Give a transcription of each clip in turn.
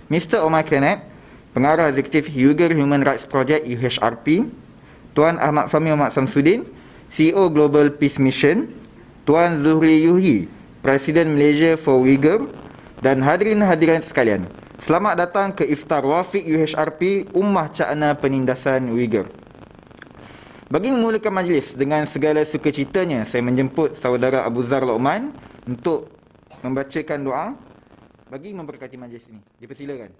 Mr. Omer Kanat, Pengarah Eksekutif Uyghur Human Rights Project UHRP, Tuan Ahmad Fahmi Samsudin, CEO Global Peace Mission, Tuan Zuhri Yuhyi, Presiden Malaysia for Uyghur, dan hadirin-hadirin sekalian. Selamat datang ke IFTAR WAFIQ-UHRP Ummah Cakna Penindasan Uyghur. Bagi memulakan majlis dengan segala sukacitanya, saya menjemput saudara Abu Zar Luqman untuk membacakan doa bagi memberkati majlis ini. Dipersilakan.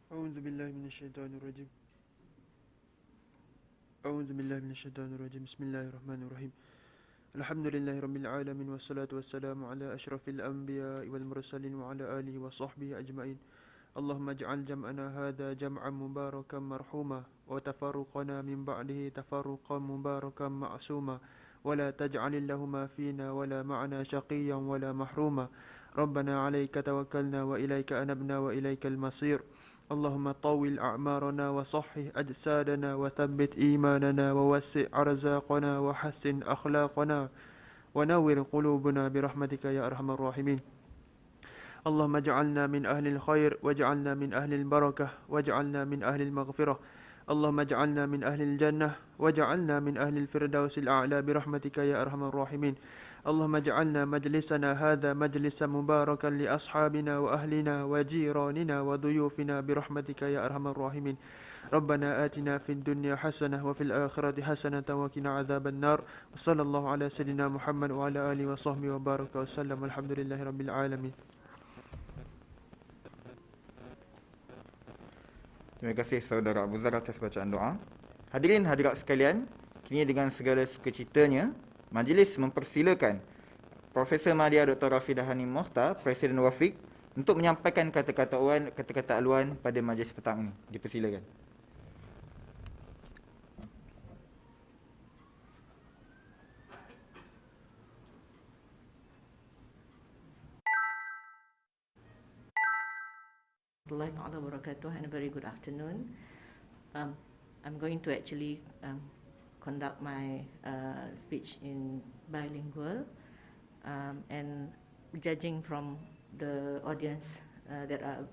A'udzubillahi minasyaitonirrajim. A'udzubillahi minasyaitonirrajim. Bismillahirrahmanirrahim. Alhamdulillahirabbil alamin wassalatu wassalamu ala asyrafil anbiya'i wal mursalin wa ala alihi wa sahbihi ajma'in. Allahumma ij'al jam'ana hadha jam'an mubarakan marhuma wa tafarruqana min ba'dihi tafarruqan mubarakan ma'suma wa la taj'alillahuma fina wa la ma'ana shaqiyyan wa la mahruma. Rabbana 'alaika tawakkalna wa ilaika anabna wa ilaikal masir. اللهم طول أعمارنا وصحح أجسادنا وثبت إيماننا ووسع أرزاقنا وحسن أخلاقنا ونور قلوبنا برحمتك يا أرحم الراحمين. اللهم اجعلنا من أهل الخير واجعلنا من أهل البركة واجعلنا من أهل المغفرة. اللهم اجعلنا من أهل الجنة واجعلنا من أهل الفردوس الأعلى برحمتك يا أرحم الراحمين. اللهم اجعلنا مجلسنا هذا مجلسا مباركا لأصحابنا وأهلنا وجيراننا وضيوفنا برحمتك يا أرحم الراحمين. ربنا آتنا في الدنيا حسنة وفي الآخرة حسنة وقنا عذاب النار. وصلى الله على سيدنا محمد وعلى آله وصحبه وبارك وسلم والحمد لله رب العالمين. Terima kasih saudara Abu Zar atas bacaan doa. Hadirin hadirat sekalian, kini dengan segala sukacitanya, majlis mempersilakan Profesor Madya Dr. Rafidah Hanim Mohd, Presiden WAFIQ, untuk menyampaikan kata-kata aluan pada majlis petang ini. Dipersilakan. Warahmatullahi wabarakatuh, and a very good afternoon. I'm going to actually conduct my speech in bilingual, and judging from the audience that are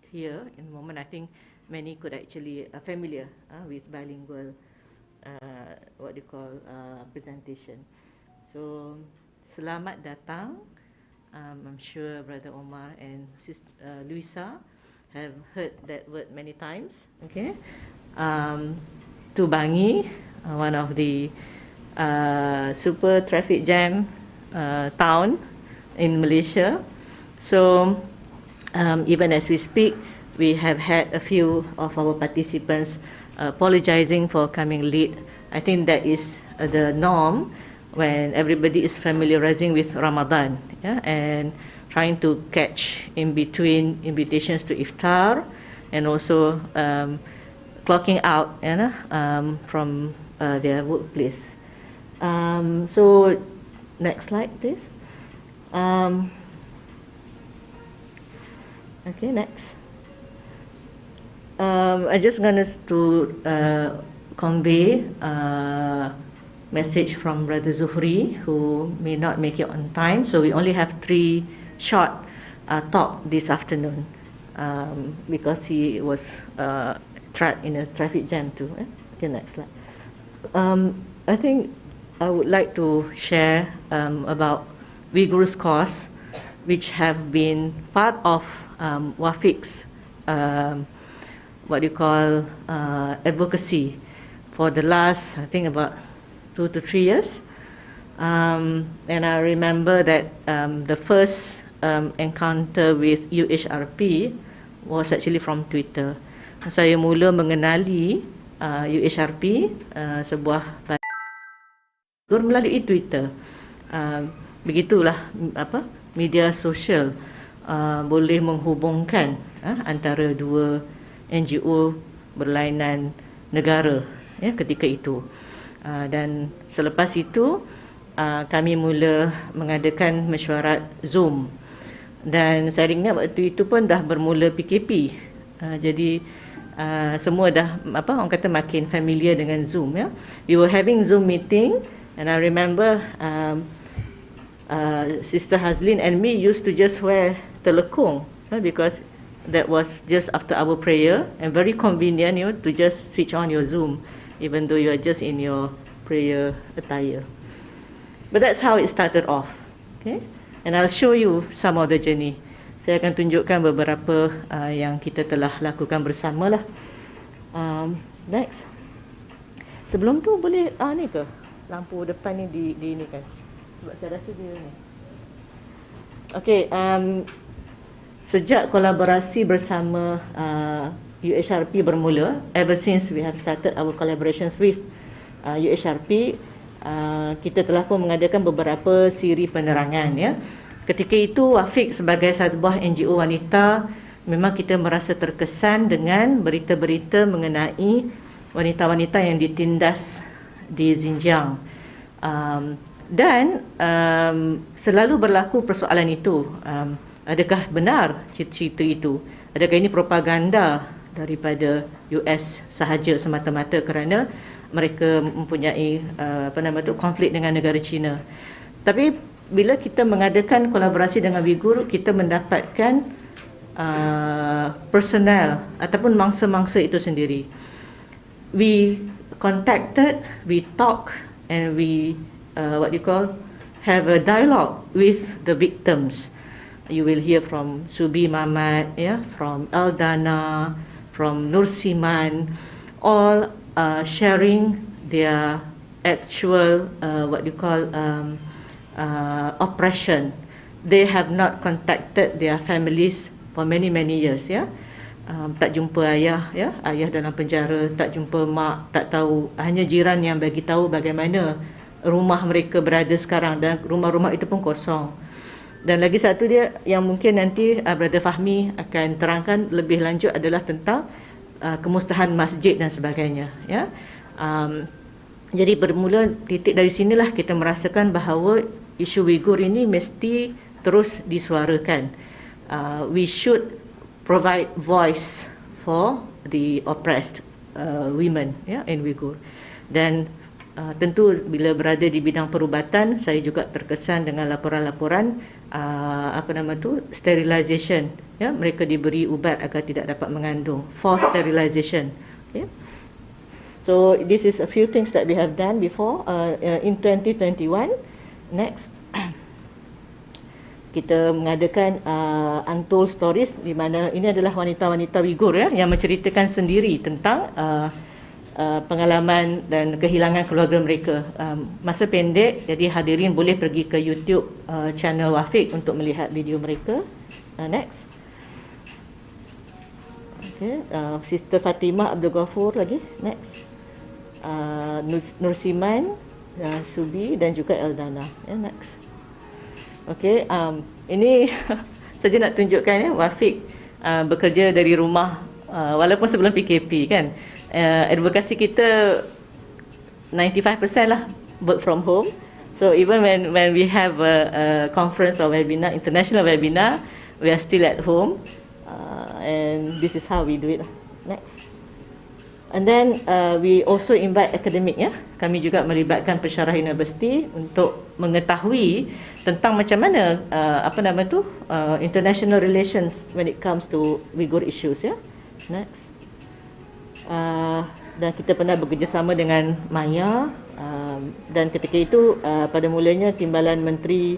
here in the moment, I think many could actually familiar with bilingual presentation. So selamat datang. I'm sure Brother Omar and Sister Luisa have heard that word many times. Okay, to Bangi, one of the super traffic jam town in Malaysia. So even as we speak, we have had a few of our participants apologizing for coming late. I think that is the norm when everybody is familiarizing with Ramadan, yeah, and trying to catch in between invitations to iftar, and also clocking out, you know, from their workplace. So next slide, please. Okay, next. I just want us to convey a message from Brother Zuhri, who may not make it on time. So we only have 3 short talk this afternoon, because he was trapped in a traffic jam too. Okay, next slide. I think I would like to share about Uyghur's cause, which have been part of WAFIQ's advocacy for the last, I think, about 2 to 3 years. And I remember that the first encounter with UHRP was actually from Twitter. Saya mula mengenali UHRP sebuah melalui Twitter. Begitulah media sosial boleh menghubungkan antara 2 NGO berlainan negara, ya, ketika itu. Dan selepas itu kami mula mengadakan mesyuarat Zoom, dan saya ingat waktu itu pun dah bermula PKP. Jadi semua dah orang kata makin familiar dengan Zoom, ya. We were having Zoom meeting, and I remember Sister Hazlin and me used to just wear telekung, because that was just after our prayer, and very convenient, to just switch on your Zoom even though you are just in your prayer attire. But that's how it started off. Okay, and I'll show you some of the journey. Saya akan tunjukkan beberapa yang kita telah lakukan bersama lah. Next. Sebelum tu boleh ni ke? Lampu depan ni di ni kan. Sebab saya rasa dia ni. Okay, sejak kolaborasi bersama UHRP bermula, ever since we have started our collaborations with UHRP, kita telah pun mengadakan beberapa siri penerangan, ya. Ketika itu WAFIQ sebagai satu buah NGO wanita, memang kita merasa terkesan dengan berita-berita mengenai wanita-wanita yang ditindas di Xinjiang. Dan selalu berlaku persoalan itu. Adakah benar cerita itu? Adakah ini propaganda daripada US sahaja semata-mata kerana mereka mempunyai konflik dengan negara China? Tapi bila kita mengadakan kolaborasi dengan Uyghur, kita mendapatkan personal ataupun mangsa-mangsa itu sendiri. We contacted, we talk, and we have a dialogue with the victims. You will hear from Subi Mamat, from Eldana, from Nur Siman, all sharing their actual oppression. They have not contacted their families for many years, ya. Tak jumpa ayah, ya, ayah dalam penjara, tak jumpa mak, tak tahu, hanya jiran yang bagi tahu bagaimana rumah mereka berada sekarang, dan rumah-rumah itu pun kosong. Dan lagi satu dia yang mungkin nanti Brother Fahmi akan terangkan lebih lanjut adalah tentang kemusnahan masjid dan sebagainya, ya. Jadi bermula titik dari sinilah kita merasakan bahawa isu Uyghur ini mesti terus disuarakan. We should provide voice for the oppressed women, in Uyghur. Dan tentu bila berada di bidang perubatan, saya juga terkesan dengan laporan-laporan sterilization, ya, mereka diberi ubat agar tidak dapat mengandung, forced sterilization, ya. So this is a few things that we have done before in 2021. Next, kita mengadakan Untold Stories, di mana ini adalah wanita-wanita Uyghur, ya, yang menceritakan sendiri tentang pengalaman dan kehilangan keluarga mereka. Masa pendek, jadi hadirin boleh pergi ke YouTube channel WAFIQ untuk melihat video mereka. Next. Okay, Sister Fatimah Abdul Ghafur lagi. Next. Nur Siman, Subi dan juga Eldana. Next. Okay, ini saja nak tunjukkan, ya, WAFIQ bekerja dari rumah walaupun sebelum PKP, kan. Advokasi kita 95% lah work from home. So even when we have a conference or webinar, international webinar, we are still at home, and this is how we do it. Next. And then we also invite academic, ya. Kami juga melibatkan pensyarah universiti untuk mengetahui tentang macam mana international relations when it comes to Uyghur issues, ya. Next. Dan kita pernah bekerjasama dengan Maya, dan ketika itu pada mulanya timbalan menteri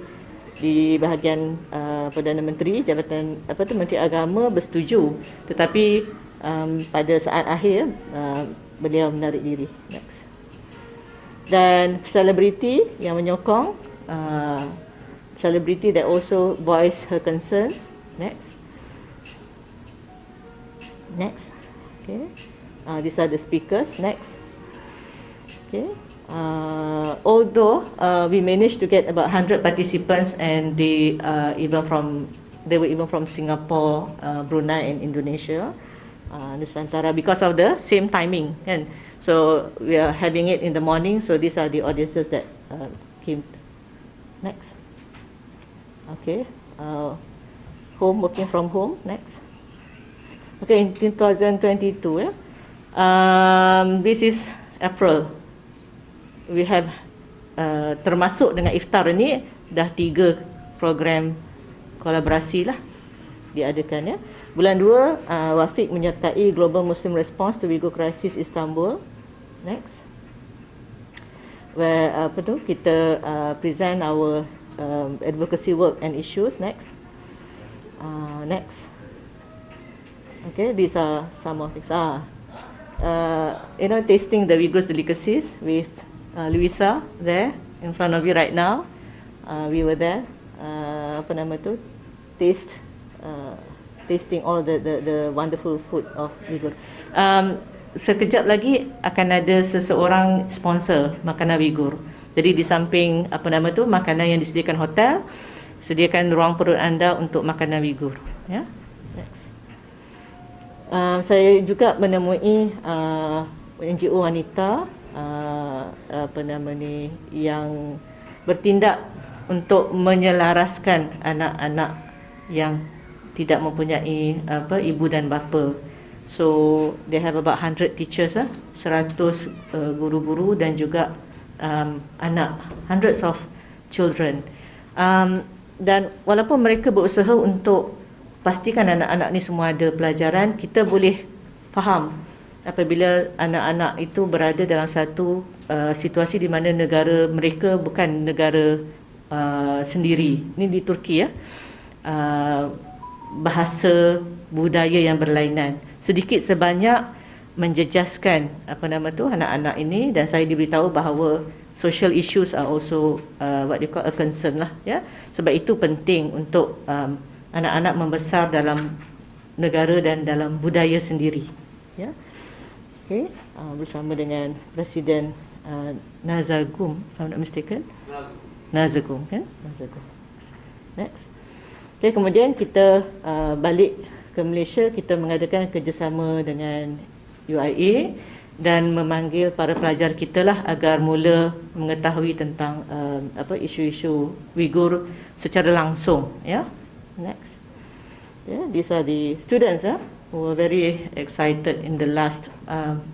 di bahagian Perdana Menteri, Jabatan Menteri Agama bersetuju, tetapi pada saat akhir beliau menarik diri. Next. Dan selebriti yang menyokong, selebriti that also voice her concerns. Next. Next. Okay. These are the speakers. Next. Okay. Although we managed to get about 100 participants, and they were even from Singapore, Brunei, and Indonesia, Nusantara, because of the same timing, kan. So we are having it in the morning. So these are the audiences that came. Next. Okay. Home, working from home. Next. Okay, in 2022, this is April. We have termasuk dengan iftar ni dah 3 program kolaborasi lah diadakan ya. Bulan 2 WAFIQ menyertai Global Muslim Response to Uyghur Crisis Istanbul. Next. Where kita present our advocacy work and issues. Next. Next. Okay, these are some of these. Tasting the Uyghur's delicacies with Luisa there in front of you right now. We were there. Tasting all the wonderful food of Uyghur. Sekejap lagi akan ada seseorang sponsor makanan Uyghur. Jadi di samping makanan yang disediakan hotel, sediakan ruang perut anda untuk makanan Uyghur. Ya. Next. Saya juga menemui NGO wanita yang bertindak untuk menyelaraskan anak-anak yang tidak mempunyai ibu dan bapa. So they have about 100 teachers, 100 guru-guru dan juga anak, hundreds of children. Dan walaupun mereka berusaha untuk pastikan anak-anak ni semua ada pelajaran, kita boleh faham apabila anak-anak itu berada dalam satu situasi di mana negara mereka bukan negara sendiri. Ini di Turki ya. Bahasa, budaya yang berlainan. Sedikit sebanyak menjejaskan anak-anak ini, dan saya diberitahu bahawa social issues are also what they call a concern lah ya. Sebab itu penting untuk anak-anak membesar dalam negara dan dalam budaya sendiri ya. Okey, bersama dengan Presiden Nazagum, if I'm not mistaken. Nazagum kan? Nazagum. Next. Okey, kemudian kita balik ke Malaysia, kita mengadakan kerjasama dengan UIA dan memanggil para pelajar kita lah agar mula mengetahui tentang isu-isu Uyghur secara langsung ya. Next. Yeah, these are the students who were very excited in the last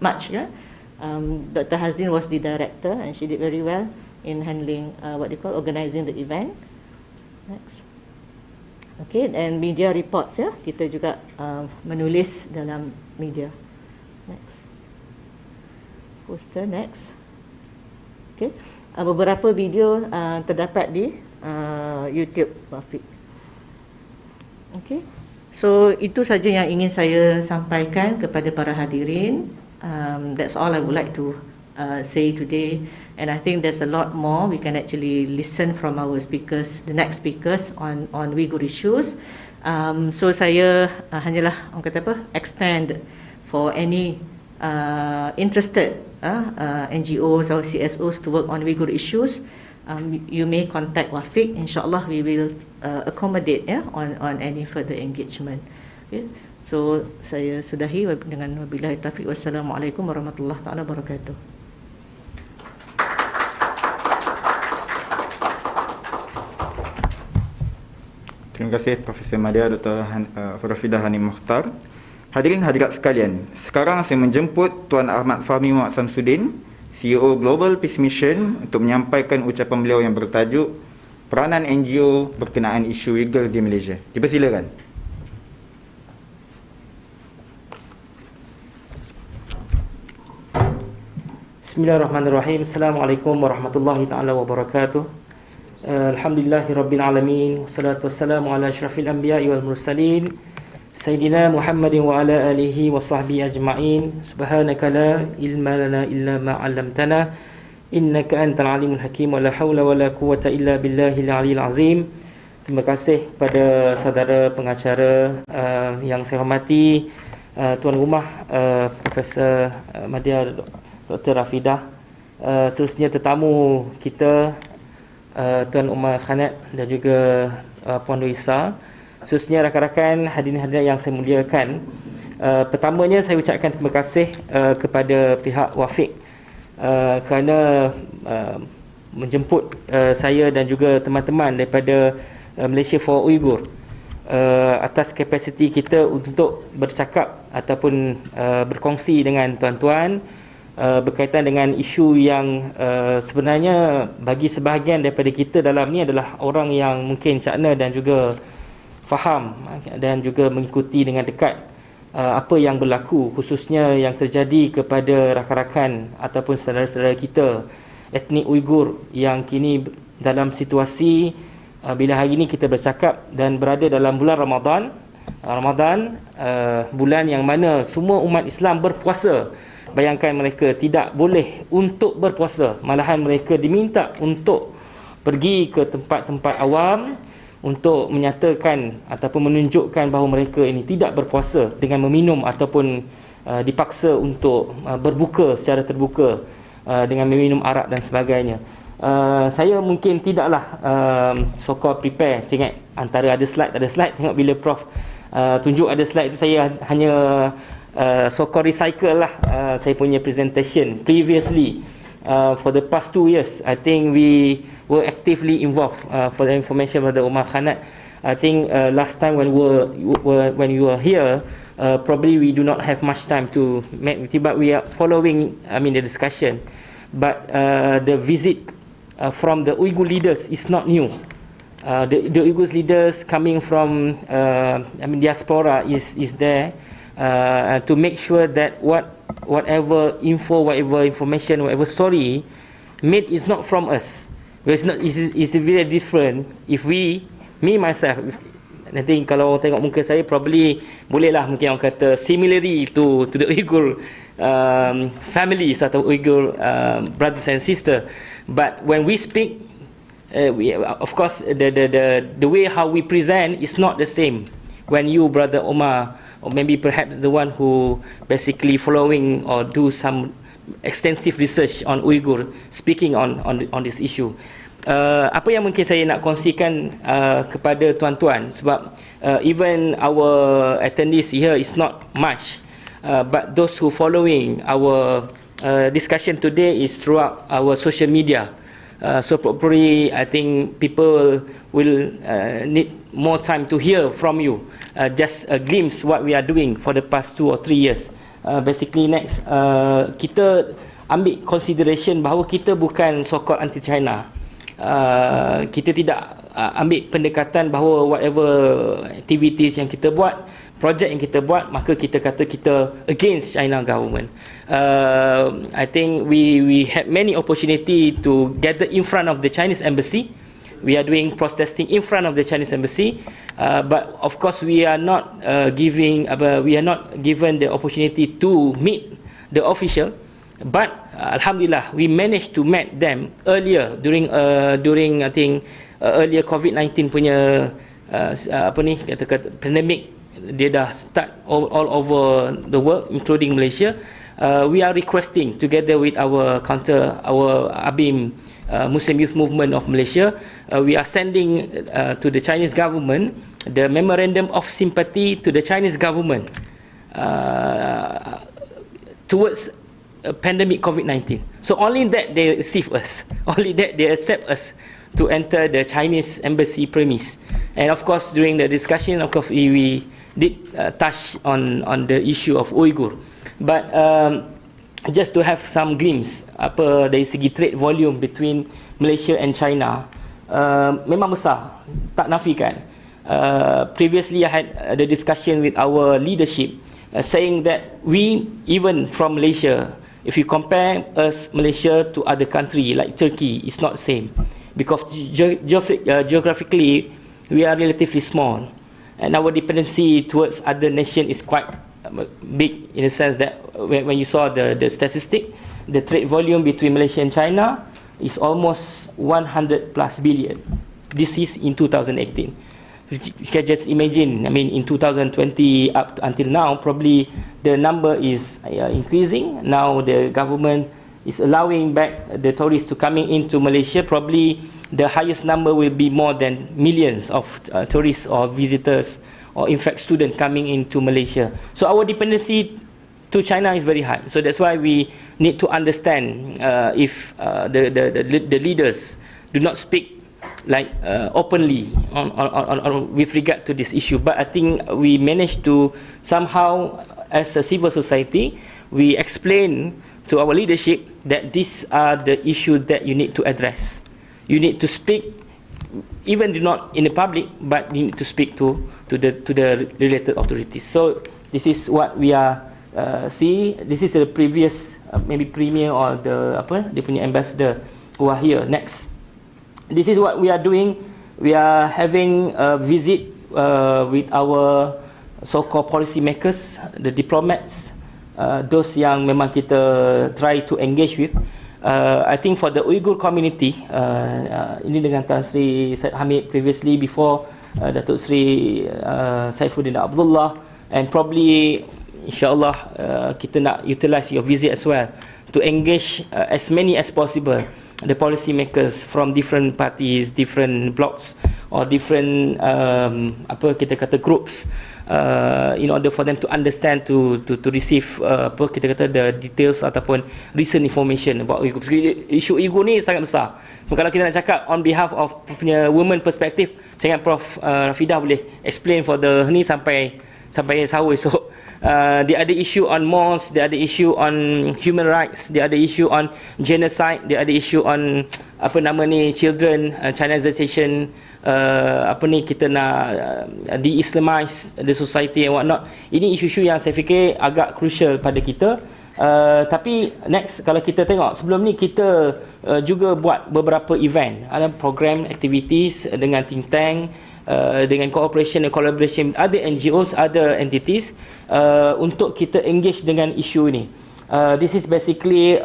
March. Yeah, Dr. Hazdin was the director and she did very well in handling organizing the event. Next. Okay, and media reports ya, kita juga menulis dalam media. Next. Poster next. Okay, beberapa video terdapat di YouTube WAFIQ. Okay, so itu saja yang ingin saya sampaikan kepada para hadirin. That's all I would like to say today, and I think there's a lot more we can actually listen from our speakers, the next speakers on Uyghur issues. So saya hanyalah extend for any interested NGOs or CSOs to work on Uyghur issues. You may contact WAFIQ. InsyaAllah we will accommodate on any further engagement. Okay. So saya sudahi dengan wabillahi taufiq. Wassalamualaikum warahmatullahi taala wabarakatuh. Terima kasih Profesor Madya Dr. Rafidah Hanim Mukhtar. Hadirin hadirat sekalian, sekarang saya menjemput Tuan Ahmad Fahmi Muhammad Samsudin, CEO Global Peace Mission, untuk menyampaikan ucapan beliau yang bertajuk Peranan NGO berkenaan isu Uyghur di Malaysia. Dipersilakan. Bismillahirrahmanirrahim. Assalamualaikum warahmatullahi taala wabarakatuh. Alhamdulillahirabbil alamin, wassalatu wassalamu ala asyrafil anbiya'i wal mursalin Sayyidina Muhammadin wa ala alihi wa sahbihi ajma'in. Subhanaka la ilma lana illa ma 'allamtana innaka antal alimul hakim wa la haula wa la quwwata illa billahil aliyil azim. Terima kasih kepada saudara pengacara yang saya hormati, tuan rumah Profesor Madya Dr. Rafidah, seterusnya tetamu kita Tuan Ummah Kanat dan juga Puan Luisa, seterusnya rakan-rakan hadirin-hadirat yang saya muliakan. Pertamanya saya ucapkan terima kasih kepada pihak WAFIQ kerana menjemput saya dan juga teman-teman daripada Malaysia for Uyghur atas kapasiti kita untuk bercakap ataupun berkongsi dengan tuan-tuan berkaitan dengan isu yang sebenarnya bagi sebahagian daripada kita dalam ni adalah orang yang mungkin cakna dan juga faham dan juga mengikuti dengan dekat apa yang berlaku, khususnya yang terjadi kepada rakan-rakan ataupun saudara-saudara kita etnik Uyghur yang kini dalam situasi bila hari ini kita bercakap dan berada dalam bulan Ramadan, bulan yang mana semua umat Islam berpuasa. Bayangkan mereka tidak boleh untuk berpuasa, malahan mereka diminta untuk pergi ke tempat-tempat awam untuk menyatakan ataupun menunjukkan bahawa mereka ini tidak berpuasa dengan meminum ataupun dipaksa untuk berbuka secara terbuka dengan meminum arak dan sebagainya. Saya mungkin tidaklah so-called prepare. Saya ingat antara ada slide, tengok bila Prof tunjuk ada slide itu, saya hanya so-called recycle lah saya punya presentation previously. For the past 2 years, I think we were actively involved. For the information of the Ummah Kanat, I think last time when you were here, probably we do not have much time to meet with you, but we are following, the discussion. But the visit from the Uyghur leaders is not new. The Uyghur leaders coming from diaspora is there to make sure that whatever info, whatever information, whatever story made is not from us. It's very different. If me myself, nanti kalau orang tengok muka saya, probably bolehlah mungkin orang kata similarly to the Uyghur families atau Uyghur brothers and sisters. But when we speak, of course the way how we present is not the same. When you, Brother Omar, or maybe perhaps the one who basically following or do some extensive research on Uyghur, speaking on this issue. Apa yang mungkin saya nak kongsikan kepada tuan-tuan, sebab even our attendees here is not much, but those who following our discussion today is throughout our social media. So probably I think people will need more time to hear from you. Just a glimpse what we are doing for the past 2 or 3 years. Basically next, kita ambil consideration bahawa kita bukan so-called anti-China. Kita tidak ambil pendekatan bahawa whatever activities yang kita buat, projek yang kita buat, maka kita kata kita against China government. I think we had many opportunity to gather in front of the Chinese embassy. We are doing protesting in front of the Chinese embassy, but of course we are not given the opportunity to meet the official. But alhamdulillah, we managed to meet them earlier during I think earlier COVID-19 punya kata pandemic. Dia dah start all over the world, including Malaysia. We are requesting together with our ABIM, Muslim Youth Movement of Malaysia, we are sending to the Chinese government the memorandum of sympathy to the Chinese government towards pandemic COVID-19. So only that they receive us, only that they accept us to enter the Chinese embassy premise. And of course, during the discussion, of course, we did touch on the issue of Uyghur. But just to have some glimpse apa dari segi trade volume between Malaysia and China, memang besar, tak nafikan. Previously I had the discussion with our leadership saying that we, even from Malaysia, if you compare us Malaysia to other country like Turkey, it's not the same, because geographically we are relatively small, and our dependency towards other nation is quite big, in the sense that when you saw the statistic, the trade volume between Malaysia and China is almost 100+ billion. This is in 2018. You can just imagine, I mean, in 2020 up to until now, probably the number is increasing. Now the government is allowing back the tourists to coming into Malaysia. Probably the highest number will be more than millions of tourists or visitors, or in fact students coming into Malaysia. So our dependency to China is very high. So that's why we need to understand if the leaders do not speak openly on with regard to this issue. But I think we managed to somehow, as a civil society, we explain to our leadership that these are the issues that you need to address. You need to speak, even not in the public, but you need to speak to the related authorities. So this is what we are see. This is the previous maybe premier or the dia punya ambassador who are here next. This is what we are doing. We are having a visit with our so-called policy makers, the diplomats, those yang memang kita try to engage with. I think for the Uyghur community, ini dengan Tan Sri Syed Hamid previously, before Datuk Sri Saifuddin Abdullah, and probably insyaAllah kita nak utilize your visit as well to engage as many as possible the policy makers from different parties, different blocks, or different kita kata groups, in order for them to understand, to receive kita kata the details ataupun recent information about Uyghur. Isu Uyghur ni sangat besar. Kalau kita nak cakap on behalf of punya women perspective, saya ingat Prof Rafidah boleh explain for the ni sampai sahur esok. Dia ada issue on mosque, dia ada issue on human rights, dia ada issue on genocide, dia ada issue on children Chinization, kita nak de-Islamize the society and whatnot. Ini isu-isu yang saya fikir agak crucial pada kita. Tapi next, kalau kita tengok sebelum ni, kita juga buat beberapa event, ada program activities dengan think tank, dengan cooperation and collaboration with other NGOs, other entities, untuk kita engage dengan isu ini. This is basically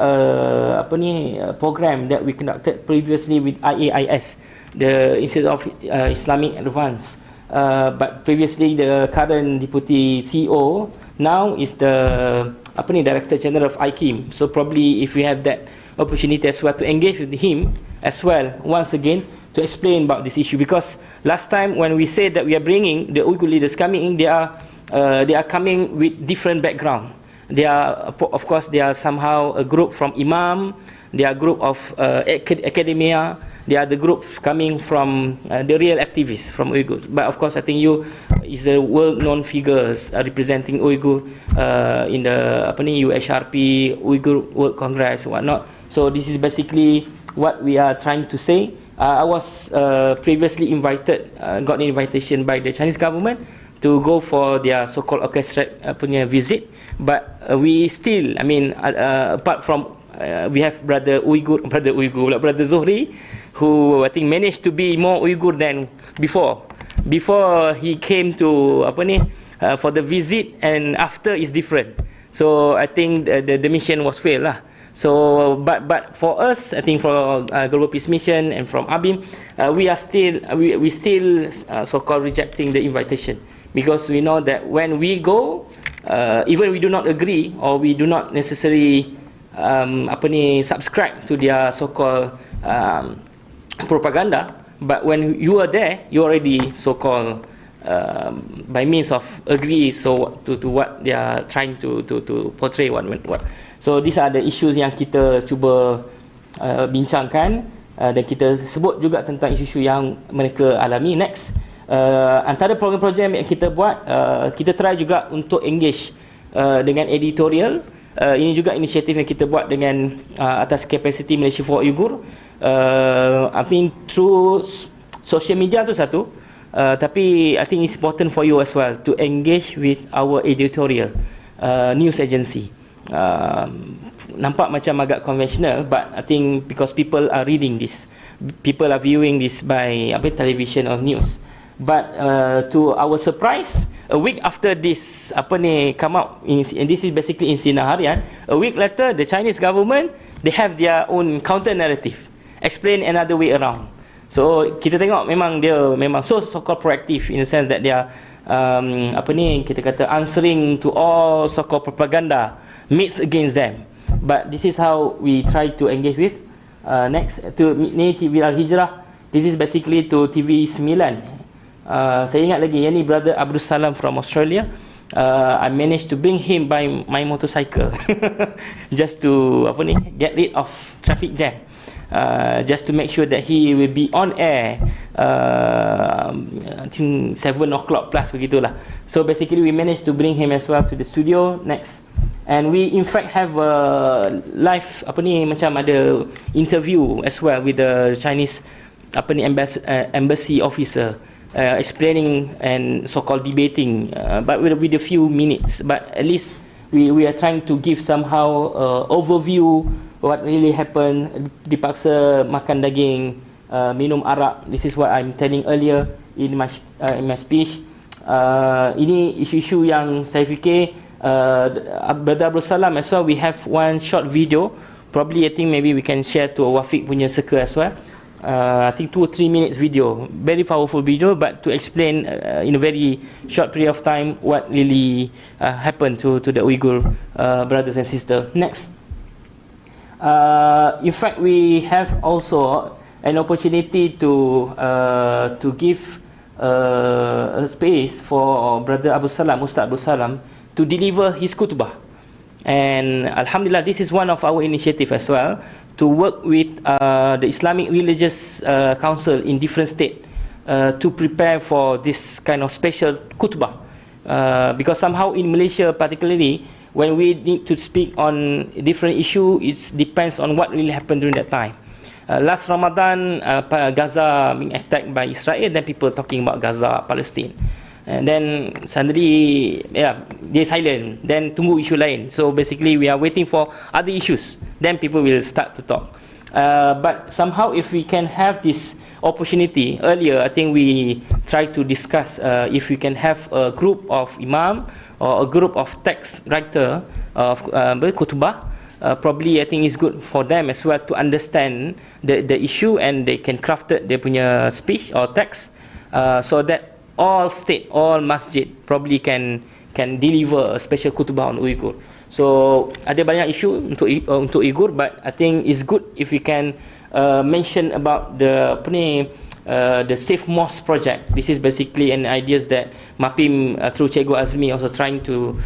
program that we conducted previously with IAIS, the Institute of Islamic Advance. But previously the current deputy CEO now is the Director General of IKIM. So probably if we have that opportunity as well to engage with him as well once again to explain about this issue, because last time when we said that we are bringing the Uyghur leaders coming in, they are coming with different background. They are, of course, they are somehow a group from Imam, they are a group of academia, they are the group coming from the real activists from Uyghur. But of course, I think you is a well-known figures representing Uyghur in the UHRP, Uyghur World Congress, whatnot. So this is basically what we are trying to say. I was previously invited, got an invitation by the Chinese government to go for their so-called orchestrated visit, but we still, apart from we have brother Zuhri, who I think managed to be more Uyghur than before he came to for the visit, and after is different. So I think the mission was failed lah. So, but for us, I think for Global Peace Mission and from ABIM, we still so-called rejecting the invitation, because we know that when we go, even we do not agree or we do not necessarily subscribe to their so-called propaganda, but when you are there, you already so-called by means of agree to what they are trying to portray what. So these are the issues yang kita cuba bincangkan, dan kita sebut juga tentang isu-isu yang mereka alami. Next, antara program-program yang kita buat, kita try juga untuk engage dengan editorial. Ini juga inisiatif yang kita buat dengan atas capacity Malaysia for Uyghur. Through social media tu satu, tapi I think it's important for you as well to engage with our editorial news agency. Nampak macam agak conventional, but I think because people are reading this, people are viewing this by television or news. But to our surprise, a week after this come out, and this is basically in Sinar Harian, a week later the Chinese government, they have their own counter narrative, explain another way around. So kita tengok memang dia memang so-called proactive in the sense that they are kita kata answering to all so-called propaganda mixed against them. But this is how we try to engage with. Next, to TV Al-Hijrah, this is basically to TV 9. Saya ingat lagi, yang ni brother Abdul Salam from Australia. I managed to bring him by my motorcycle just to get rid of traffic jam. just to make sure that he will be on air. I think 7 o'clock plus begitulah. So basically we managed to bring him as well to the studio. Next. And we in fact have a live macam ada interview as well with the Chinese embassy officer, explaining and so-called debating, but with a few minutes. But at least we are trying to give somehow overview what really happened. Dipaksa makan daging, minum arak. This is what I'm telling earlier in my speech. Ini isu-isu yang saya fikir Brother Abdul Salam as well. We have one short video. Probably I think maybe we can share to Wafiq punya circle as well. I think 2 or 3 minutes video, very powerful video, but to explain in a very short period of time what really happened to the Uyghur brothers and sisters. Next. In fact, we have also an opportunity to give a space for Brother Abu Salam, Ustaz Abu Salam, to deliver his khutbah. And Alhamdulillah, this is one of our initiative as well, to work with the Islamic Religious Council in different states to prepare for this kind of special khutbah. Because somehow in Malaysia particularly, when we need to speak on different issue, it depends on what really happened during that time. Last Ramadan, Gaza being attacked by Israel, then people talking about Gaza, Palestine. And then suddenly, they silent. Then tunggu isu lain. So basically, we are waiting for other issues. Then people will start to talk. But somehow, if we can have this opportunity earlier, I think we try to discuss if we can have a group of imam or a group of text writer of khutbah. Probably I think it's good for them as well to understand the issue, and they can craft their punya speech or text so that all state, all masjid probably can deliver a special khutbah on Uyghur. So ada banyak isu untuk Uyghur, but I think it's good if we can mention about the Safe Mosque project. This is basically an ideas that MAPIM through Cikgu Azmi also trying to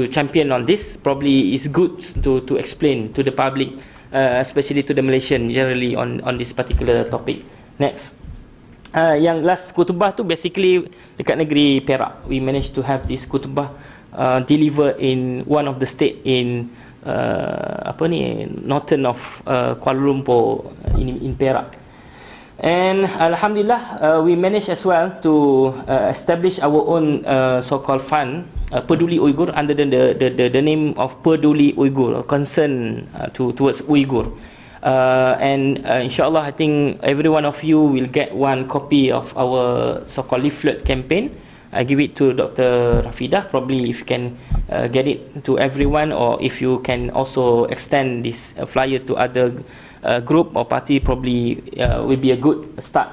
champion on this. Probably is good to explain to the public, especially to the Malaysian generally on this particular topic. Next. Yang last khutbah tu basically dekat negeri Perak. We managed to have this khutbah delivered in one of the state in northern of Kuala Lumpur in Perak. And Alhamdulillah, we managed as well to establish our own so-called fund, Peduli Uyghur, under the name of Peduli Uyghur, concern towards Uyghur. Inshallah, I think every one of you will get one copy of our so-called leaflet campaign. I give it to Dr. Rafidah. Probably if you can get it to everyone, or if you can also extend this flyer to other group or party, probably will be a good start.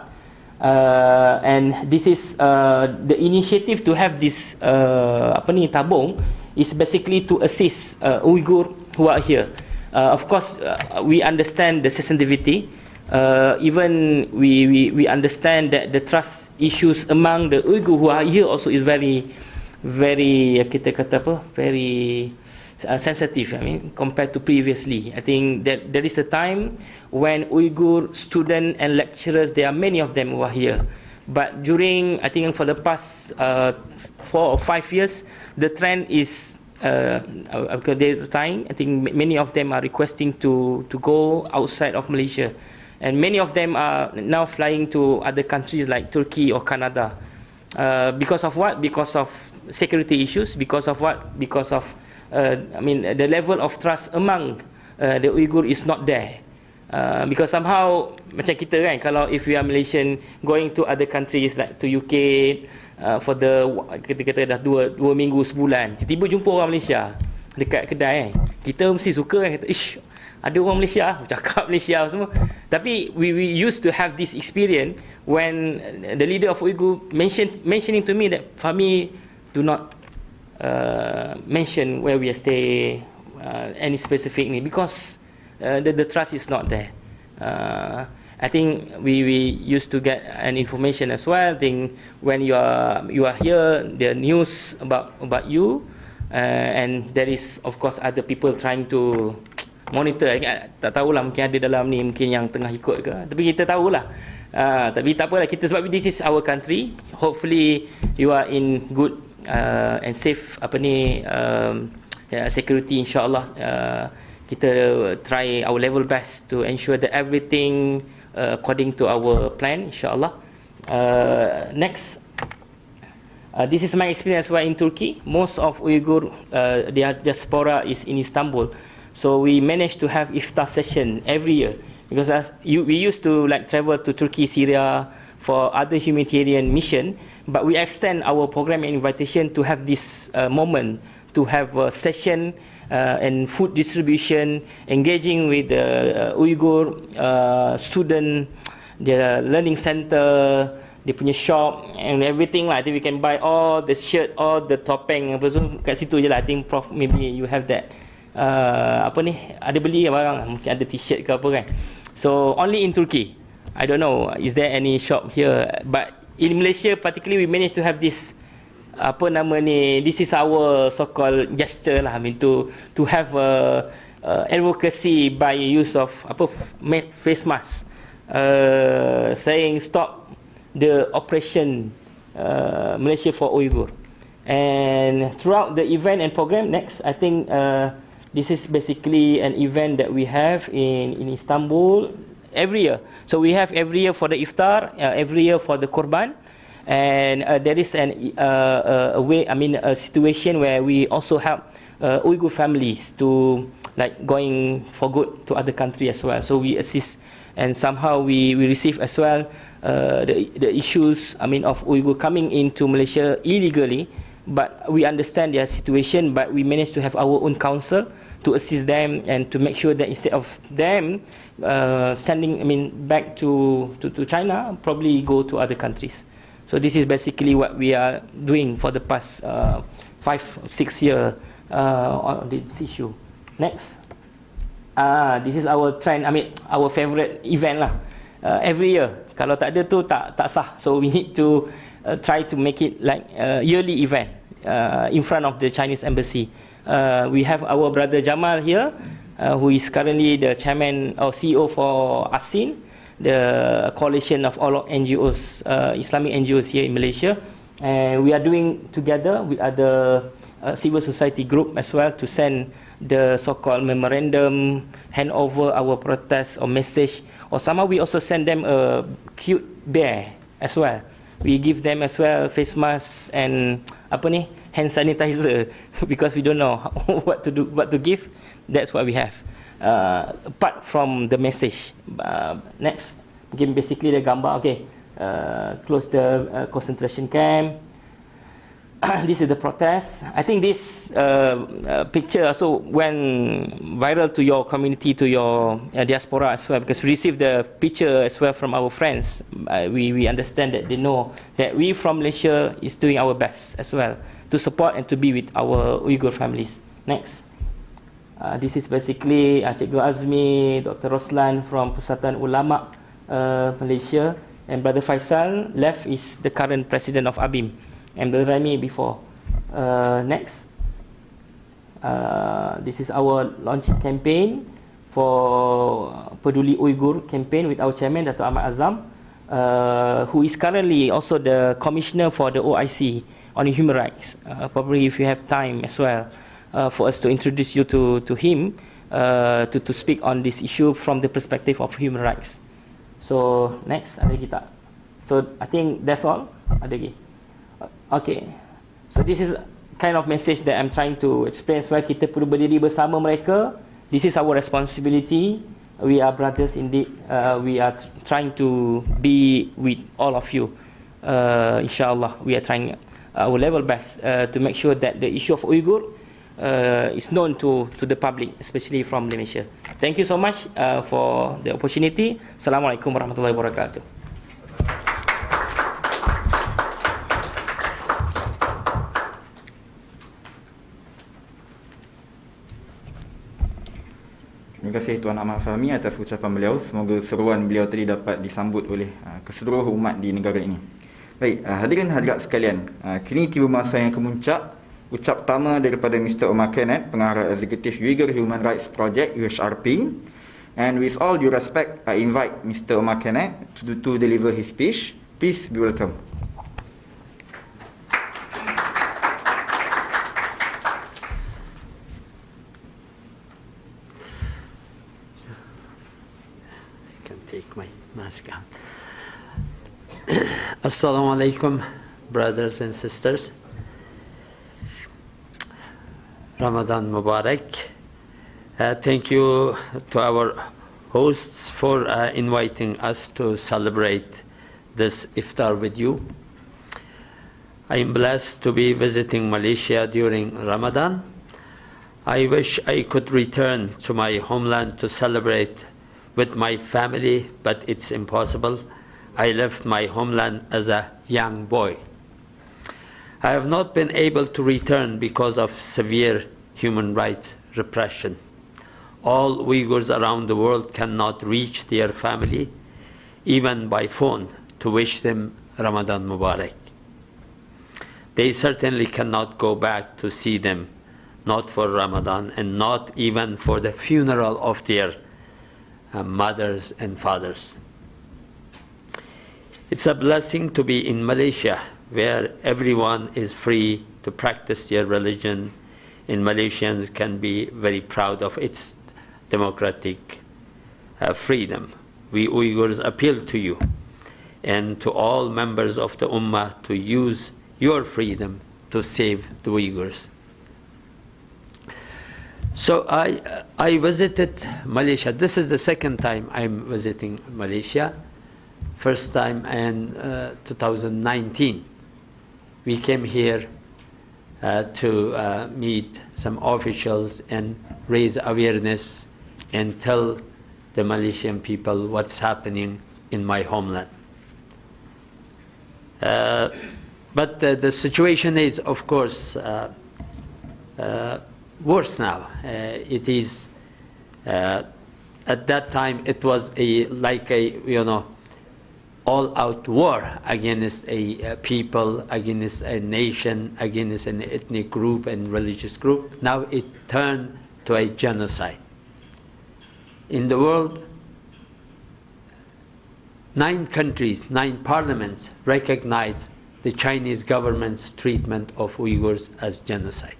And this is the initiative to have this tabung is basically to assist Uyghur who are here. Of course, we understand the sensitivity. Even we understand that the trust issues among the Uyghur who are here also is very kita kata very sensitive. I mean, compared to previously, I think that there is a time when Uyghur students and lecturers, there are many of them who are here. But during, I think for the past 4 or 5 years, the trend is time. I think many of them are requesting to go outside of Malaysia, and many of them are now flying to other countries like Turkey or Canada. Because of what? Because of security issues. Because of what? Because of the level of trust among the Uyghur is not there. Because somehow macam kita kan, kalau if we are Malaysian going to other countries like to UK for the kita kata dah 2 minggu sebulan, tiba-tiba jumpa orang Malaysia dekat kedai kita mesti suka kan, kata ish ada orang Malaysia cakap Malaysia semua. Tapi we used to have this experience when the leader of Uyghur mentioning to me that Fahmi, do not mention where we stay any specific ni, because the trust is not there. I think we used to get an information as well. I think when you are here, the news about you, and there is of course other people trying to monitor. Tak tahulah, mungkin ada dalam ni mungkin yang tengah ikut ke, tapi kita tahulah. Tapi tak apalah, kita sebab this is our country. Hopefully you are in good and safe security, insyaAllah. Kita try our level best to ensure that everything according to our plan, insyaAllah. Next, this is my experience while in Turkey. Most of Uyghur, their diaspora is in Istanbul. So we managed to have iftar session every year, because we used to like travel to Turkey, Syria for other humanitarian mission, but we extend our program and invitation to have this moment, to have a session and food distribution, engaging with the Uyghur student, the learning center, dia punya shop and everything lah. I think we can buy all the shirt, all the topeng, apa semua kat situ je lah. I think Prof, maybe you have that. Ada beli barang, mungkin ada t-shirt ke apa kan. So only in Turkey, I don't know is there any shop here, but in Malaysia particularly we managed to have this, this is our so-called gesture lah, I mean to have advocacy by use of face mask, saying stop the operation Malaysia for Uyghur. And throughout the event and program, next, I think this is basically an event that we have in Istanbul every year. So we have every year for the iftar, every year for the korban, and there is a situation where we also help Uyghur families to like going for good to other countries as well. So we assist, and somehow we receive as well the issues of Uyghur coming into Malaysia illegally. But we understand their situation, but we managed to have our own council to assist them and to make sure that instead of them sending back to China, probably go to other countries. So this is basically what we are doing for the past 5-6 years on this issue. Next, this is our trend, our favorite event lah. Every year, kalau tak ada tu tak sah. So we need to try to make it like a yearly event in front of the Chinese embassy. We have our brother Jamal here, who is currently the chairman or CEO for ASIN, the coalition of all NGOs, Islamic NGOs here in Malaysia. And we are doing together with other civil society group as well to send the so-called memorandum, hand over our protest or message, or somehow we also send them a cute bear as well. We give them as well face masks and hand sanitizer because we don't know what to do, what to give. That's what we have. Apart from the message. Next, again basically the gambar. Okay, close the concentration camp. This is the protest. I think this picture also went viral to your community, to your diaspora as well, because we received the picture as well from our friends. We understand that they know that we from Malaysia is doing our best as well to support and to be with our Uyghur families. Next. This is basically Cikgu Azmi, Dr. Roslan from Pusatan Ulama Malaysia, and Brother Faisal left is the current president of ABIM, and Brother Rami before. Next, this is our launch campaign for Peduli Uyghur campaign with our chairman Dato' Ahmad Azam, who is currently also the commissioner for the OIC on human rights. Probably if you have time as well for us to introduce you to him to speak on this issue from the perspective of human rights. So next, ada lagi tak? So I think that's all. Ada lagi? Okay, so this is kind of message that I'm trying to explain. Why kita perlu berdiri bersama mereka. This is our responsibility. We are brothers indeed. We are trying to be with all of you. Inshallah, we are trying our level best to make sure that the issue of Uyghur is known to the public, especially from Malaysia. Thank you so much for the opportunity. Assalamualaikum warahmatullahi wabarakatuh. Terima kasih Tuan Ahmad Fahmi atas ucapan beliau. Semoga seruan beliau tadi dapat disambut oleh keseluruh umat di negara ini. Baik, hadirin hadirat sekalian, kini tiba masa yang kemuncak Ucaptama daripada Mr. Ummah Cakna, Pengarah Eksekutif Uyghur Human Rights Project UHRP. And with all due respect, I invite Mr. Ummah Cakna to deliver his speech. Please be welcome. I can take my mask out. Assalamu alaikum, brothers and sisters. Ramadan Mubarak. Thank you to our hosts for inviting us to celebrate this iftar with you. I am blessed to be visiting Malaysia during Ramadan. I wish I could return to my homeland to celebrate with my family, but it's impossible. I left my homeland as a young boy. I have not been able to return because of severe human rights repression. All Uyghurs around the world cannot reach their family, even by phone, to wish them Ramadan Mubarak. They certainly cannot go back to see them, not for Ramadan and not even for the funeral of their mothers and fathers. It's a blessing to be in Malaysia, where everyone is free to practice their religion, and Malaysians can be very proud of its democratic freedom. We Uyghurs appeal to you and to all members of the Ummah to use your freedom to save the Uyghurs. So I visited Malaysia. This is the second time I'm visiting Malaysia. First time in 2019. We came here to meet some officials and raise awareness and tell the Malaysian people what's happening in my homeland. But the situation is, of course, worse now. It is, at that time, it was like a, all-out war against a people, against a nation, against an ethnic group and religious group. Now it turned to a genocide. In the world, 9 countries, 9 parliaments recognize the Chinese government's treatment of Uyghurs as genocide.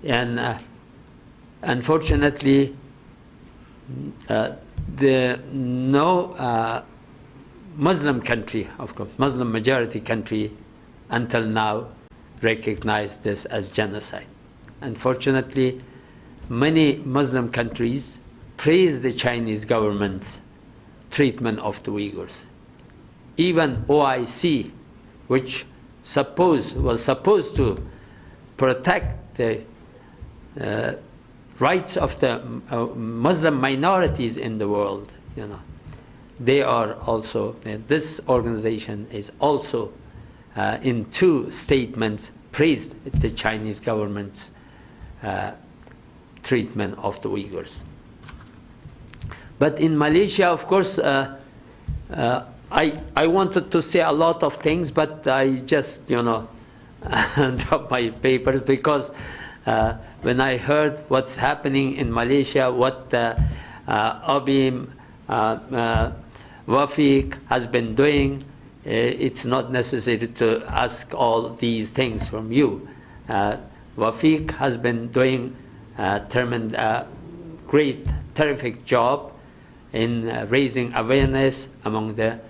And unfortunately, no Muslim country, of course, Muslim majority country, until now recognize this as genocide. Unfortunately, many Muslim countries praise the Chinese government's treatment of the Uyghurs. Even OIC, which was supposed to protect the rights of the Muslim minorities in the world, they are also, this organization is also in 2 statements praised the Chinese government's treatment of the Uyghurs. But in Malaysia, of course, I wanted to say a lot of things, but I just, dropped my papers because when I heard what's happening in Malaysia, what Abim Wafiq has been doing, it's not necessary to ask all these things from you. Wafiq has been doing a great, terrific job in raising awareness among the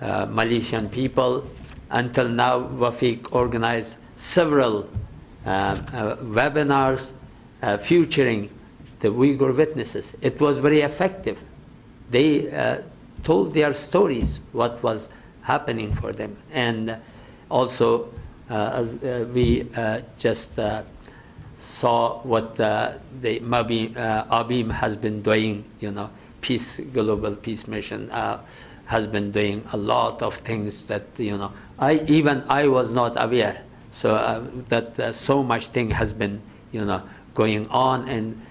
Malaysian people. Until now, Wafiq organized several webinars featuring the Uyghur witnesses. It was very effective. They told their stories, what was happening for them. And also, we just saw what the Abim has been doing, Global Peace Mission has been doing a lot of things that, I was not aware. So that so much thing has been, going on, and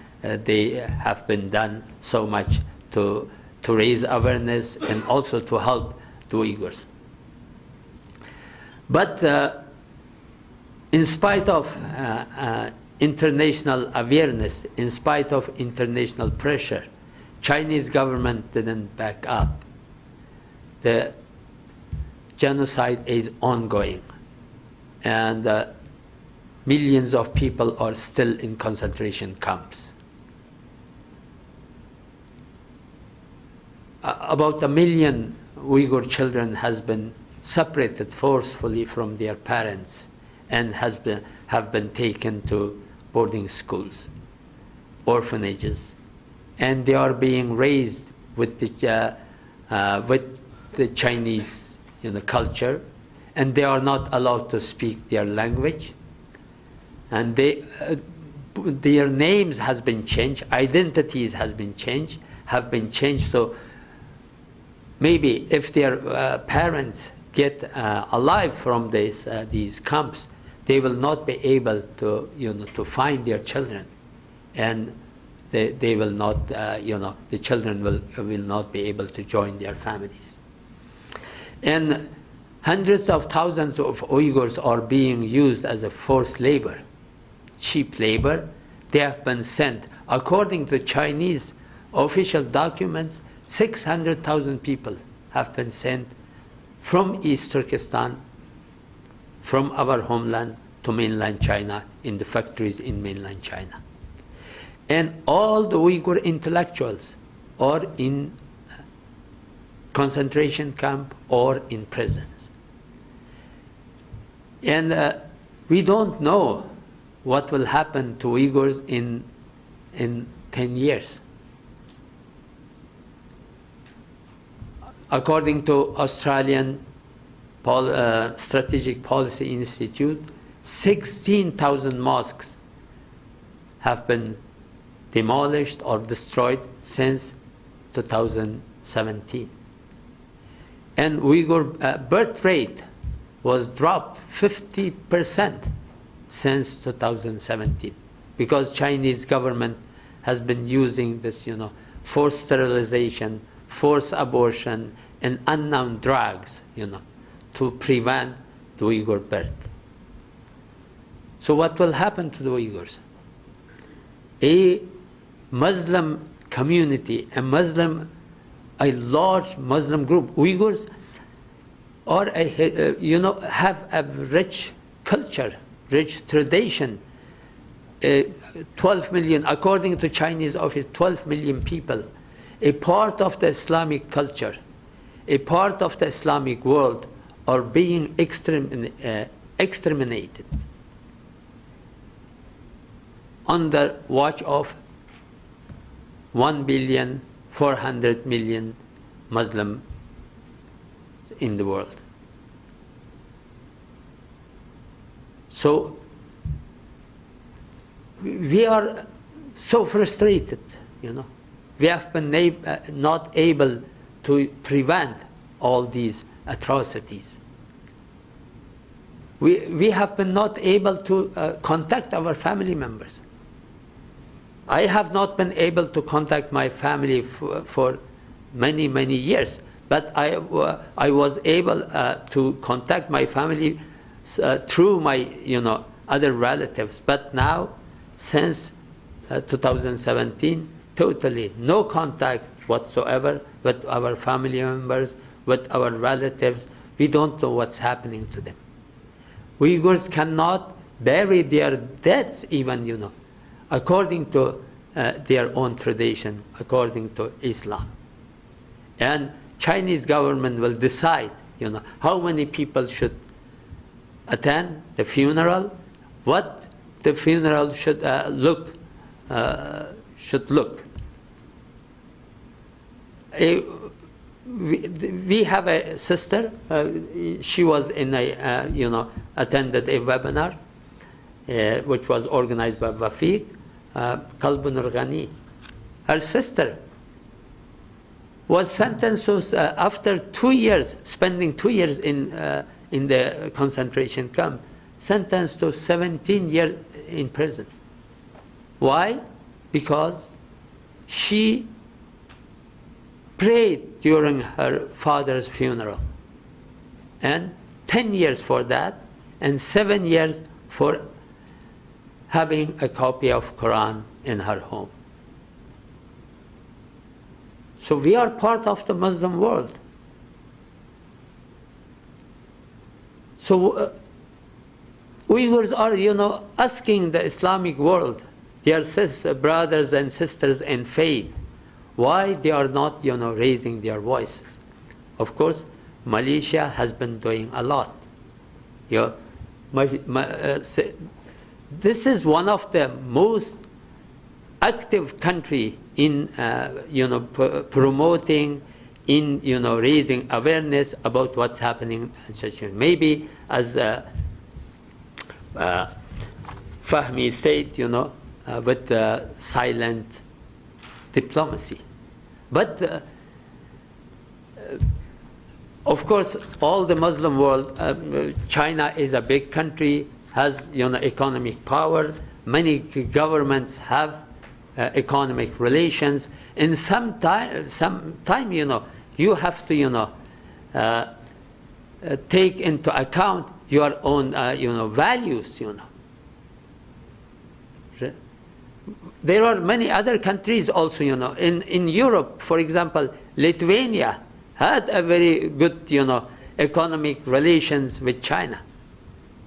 they have been done so much to raise awareness and also to help the Uyghurs. But in spite of international awareness, in spite of international pressure, Chinese government didn't back up. The genocide is ongoing, and millions of people are still in concentration camps. About 1 million Uyghur children has been separated forcefully from their parents and have been taken to boarding schools, orphanages, and they are being raised with the Chinese culture, and they are not allowed to speak their language, and their names has been changed, identities have been changed. So maybe if their parents get alive from these camps, they will not be able to to find their children, and they will not the children will not be able to join their families. And hundreds of thousands of Uyghurs are being used as a forced labor, cheap labor. They have been sent, according to Chinese official documents, 600,000 people have been sent from East Turkestan, from our homeland, to mainland China, in the factories in mainland China. And all the Uyghur intellectuals are in concentration camp or in prisons. And we don't know what will happen to Uyghurs in 10 years. According to Australian Strategic Policy Institute, 16,000 mosques have been demolished or destroyed since 2017. And Uyghur birth rate was dropped 50% since 2017, because Chinese government has been using this, forced sterilization, forced abortion, and unknown drugs, to prevent the Uyghur birth. So what will happen to the Uyghurs? A Muslim community, a large Muslim group, Uyghurs are have a rich culture, rich tradition. 12 million, according to Chinese office, 12 million people, a part of the Islamic culture, a part of the Islamic world, are being exterminated under watch of 1,400,000,000 Muslims in the world. So we are so frustrated, We have been not able to prevent all these atrocities. We have been not able to contact our family members. I have not been able to contact my family for many, many years, but I was able to contact my family through my other relatives. But now, since 2017, totally no contact whatsoever with our family members, with our relatives. We don't know what's happening to them. Uyghurs cannot bury their deads even, according to their own tradition, according to Islam. And Chinese government will decide, how many people should attend the funeral, what the funeral should look. We have a sister. She was in attended a webinar, which was organized by Wafiq, Qalbun Ghani. Her sister was sentenced to, after 2 years, spending 2 years in the concentration camp, sentenced to 17 years in prison. Why? Because she prayed during her father's funeral, and 10 years for that, and 7 years for having a copy of Quran in her home. So we are part of the Muslim world. So Uyghurs are, asking the Islamic world, their brothers and sisters in faith, why they are not, raising their voices. Of course, Malaysia has been doing a lot. This is one of the most active country in, promoting, in, raising awareness about what's happening in such. Maybe as Fahmi said, with silent diplomacy. But of course, all the Muslim world, China is a big country, has economic power. Many governments have economic relations. In some time, you have to take into account your own values. There are many other countries also. In Europe, for example, Lithuania had a very good economic relations with China.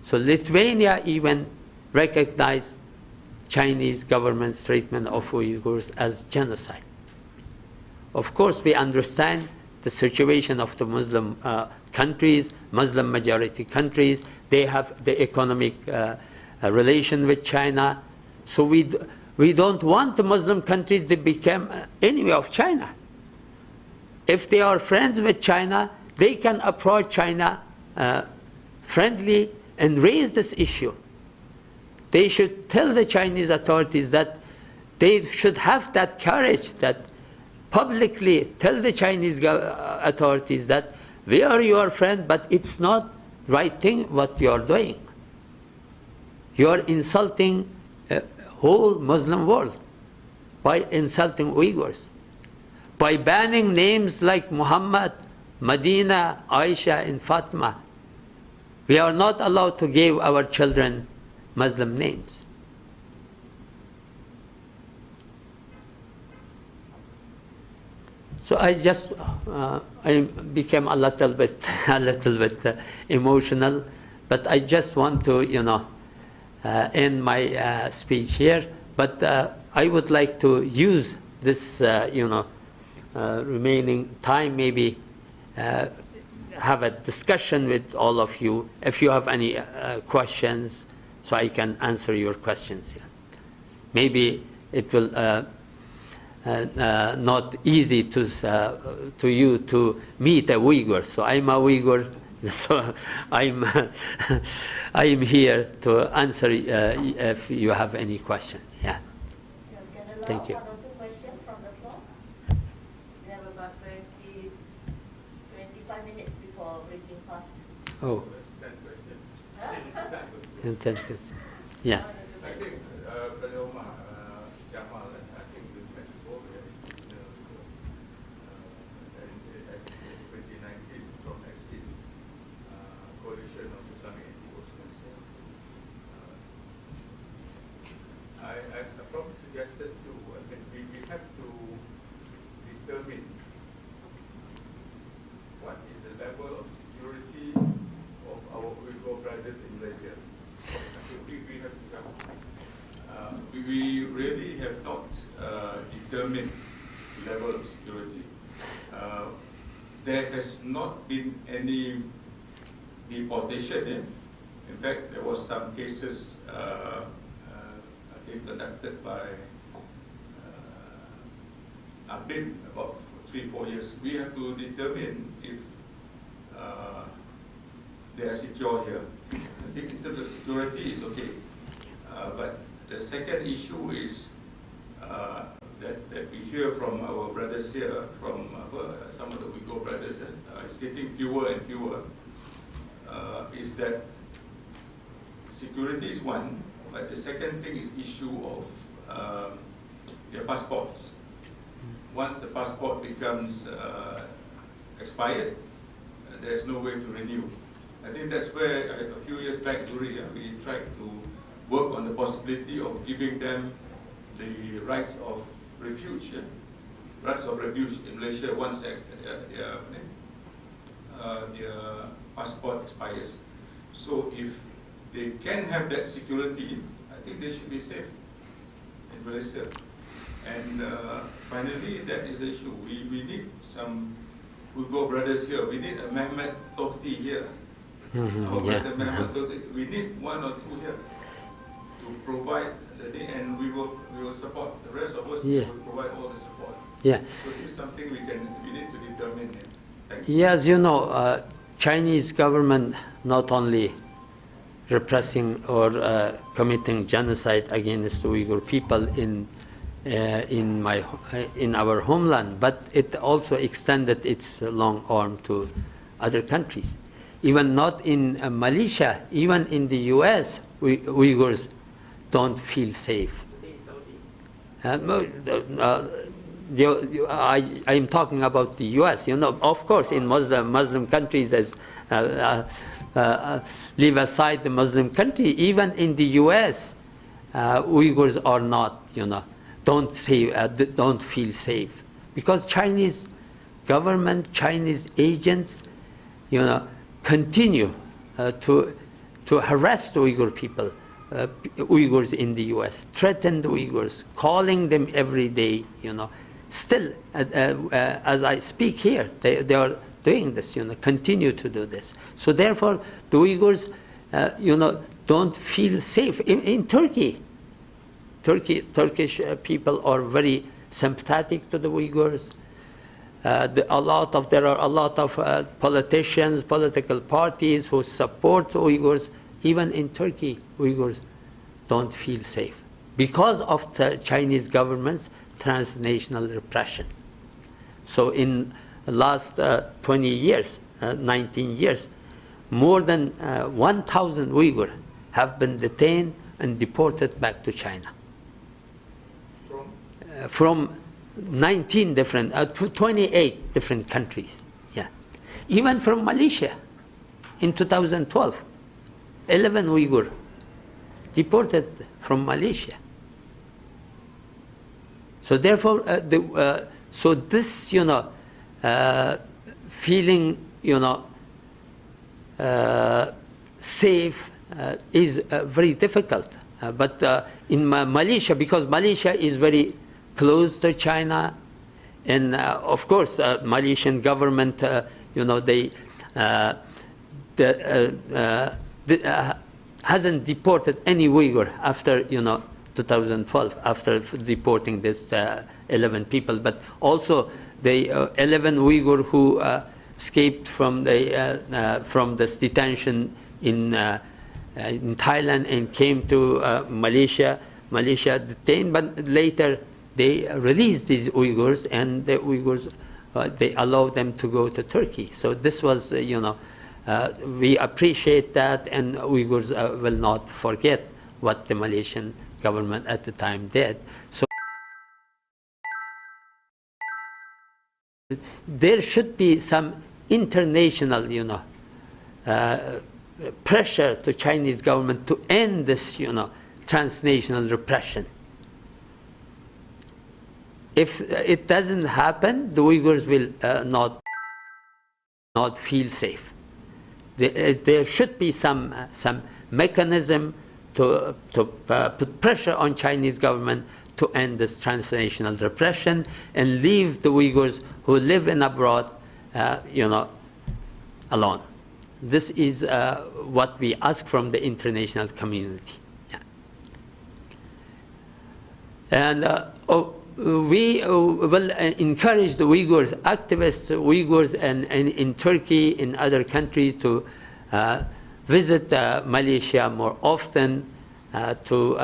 So Lithuania even recognized Chinese government's treatment of Uyghurs as genocide. Of course, we understand the situation of the Muslim countries, Muslim majority countries. They have the economic relation with China. So we don't want the Muslim countries to become enemy of China. If they are friends with China, they can approach China friendly and raise this issue. They should tell the Chinese authorities that they should have that courage, that publicly tell the Chinese authorities that we are your friend, but it's not right thing what you are doing. You are insulting the whole Muslim world by insulting Uyghurs, by banning names like Muhammad, Medina, Aisha, and Fatima. We are not allowed to give our children Muslim names. So I just I became a little bit emotional, but I just want to end my speech here. But I would like to use this remaining time, maybe have a discussion with all of you. If you have any questions, so I can answer your questions here. Maybe it will not easy to you to meet a Uyghur. So I'm a Uyghur, so I'm here to answer if you have any question. Yeah. Thank you. One or two questions from the floor. We have about 25 minutes before breaking fast. Oh. 10 questions. Yeah. I think Brother Omar, Jamal, and I think we met before in 2019 from Exit Coalition of Islamic Anti-Muslims. I probably suggested to, we have to determine what is the level of security of our Uyghur brothers in Malaysia. We really have not determined level of security. There has not been any deportation. In fact, there was some cases I think conducted by Ahmad about 3-4 years. We have to determine if they are secure here. I think in terms of security, it's okay. But the second issue is that we hear from our brothers here, from some of the Uyghur brothers, it's getting fewer and fewer, is that security is one, but the second thing is issue of their passports. Once the passport becomes expired, there's no way to renew. I think that's where a few years back, Zuhri, we tried to work on the possibility of giving them the rights of refuge, rights of refuge in Malaysia once their passport expires. So if they can have that security, I think they should be safe in Malaysia. And finally, that is the issue. We need some Uyghur brothers here. We need a Mehmet Tohti here. Our brother Mehmet Tohti. We need one or two here to provide the thing, and we will support. The rest of us will provide all the support. Yeah. So this is something we need to determine. Thanks. Yes, you know, Chinese government not only repressing or committing genocide against the Uyghur people in our homeland, but it also extended its long arm to other countries. Even not in Malaysia, even in the US, Uyghurs don't feel safe. I'm talking about the US. You know, of course, in Muslim countries, as leave aside the Muslim country, even in the US, Uyghurs are not, you know, don't feel safe, because Chinese government, Chinese agents, you know, continue to harass the Uyghur people, Uyghurs in the US, threaten the Uyghurs, calling them every day, you know. Still, as I speak here, they are doing this, you know, continue to do this. So therefore, the Uyghurs, you know, don't feel safe. In Turkey, Turkish people are very sympathetic to the Uyghurs. There are a lot of politicians, political parties who support Uyghurs. Even in Turkey, Uyghurs don't feel safe because of the Chinese government's transnational repression. So in the last 20 years, 19 years, more than 1,000 Uyghur have been detained and deported back to China. From 19 different, 28 different countries. Yeah, even from Malaysia, in 2012, 11 Uyghur deported from Malaysia. So therefore, so this, you know, feeling, you know, safe is very difficult. But in Malaysia, because Malaysia is very close to China, and of course, Malaysian government, you know, they hasn't deported any Uyghur after, you know, 2012, after deporting this 11 people, but also the 11 Uyghur who escaped from this detention in Thailand and came to Malaysia. Malaysia detained, but later they released these Uyghurs, and the Uyghurs, they allowed them to go to Turkey. So this was, you know, we appreciate that, and Uyghurs will not forget what the Malaysian government at the time did. So there should be some international, you know, pressure to Chinese government to end this, you know, transnational repression. If it doesn't happen, the Uyghurs will not feel safe. There should be some mechanism to put pressure on Chinese government to end this transnational repression and leave the Uyghurs who live in abroad, you know, alone. This is what we ask from the international community. Yeah. And we will encourage the Uyghurs, activists, Uyghurs, and in Turkey, in other countries, to visit Malaysia more often, to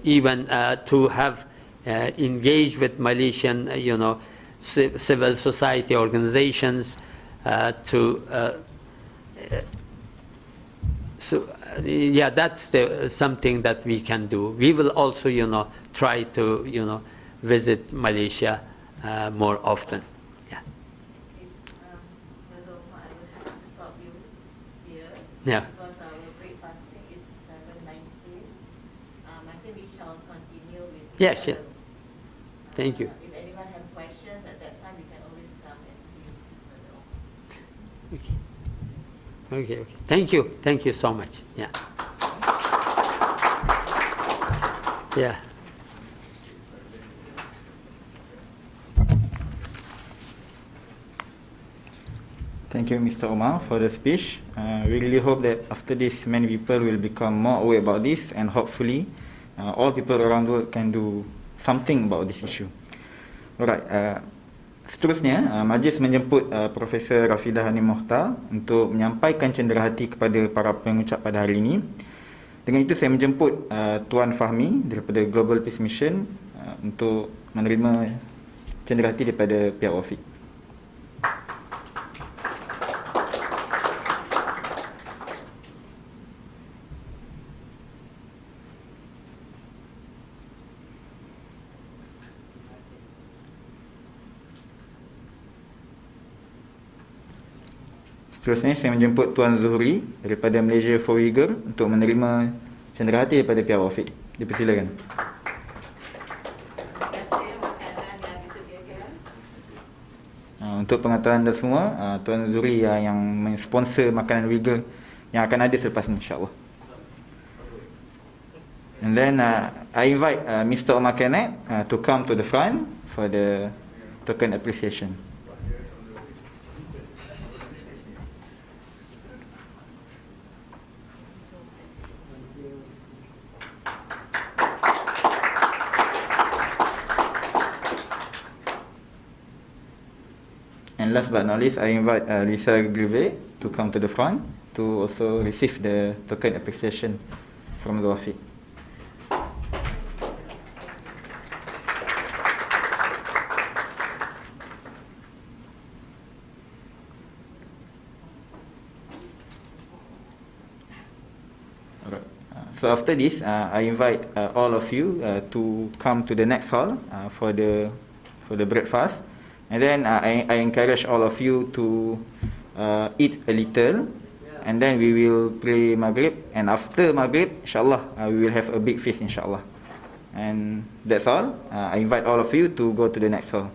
even to have engaged with Malaysian, you know, civil society organizations, so yeah, that's something that we can do. We will also, you know, try to, you know, visit Malaysia more often. Yeah. Brother Omer, I will have to stop you here. Yeah. Because our break fasting is 7:19. I think we shall continue with. Yeah, sure. Thank you. If anyone have questions at that time, you can always come and see further on. Okay. Okay. Okay. Thank you. Thank you so much. Yeah. Yeah. Thank you, Mr. Omar, for the speech. We really hope that after this, many people will become more aware about this, and hopefully, all people around the world can do something about this issue. Alright. Seterusnya, majlis menjemput Profesor Rafidah Hanim Mohd untuk menyampaikan cenderahati kepada para pengucap pada hari ini. Dengan itu, saya menjemput Tuan Fahmi daripada Global Peace Mission untuk menerima cenderahati daripada pihak WAFIQ. Seterusnya, saya menjemput Tuan Zuhri daripada Malaysia for Uyghur untuk menerima cenderahati daripada pihak WAFIQ. Dipersilakan. Terima kasih makanan yang disediakan. Untuk pengetahuan anda semua, Tuan Zuhri yang mensponsor makanan Uyghur yang akan ada selepas ini, insyaAllah. And then I invite Mr. Ummah Cakna to come to the front for the token appreciation. And last but not least, I invite Lisa Grivet to come to the front to also receive the token appreciation from the WAFIQ. Alright. So after this, I invite all of you to come to the next hall for the breakfast. And then I encourage all of you to eat a little, and then we will pray Maghrib, and after Maghrib, insyaAllah, we will have a big feast, insyaAllah. And that's all. I invite all of you to go to the next hall.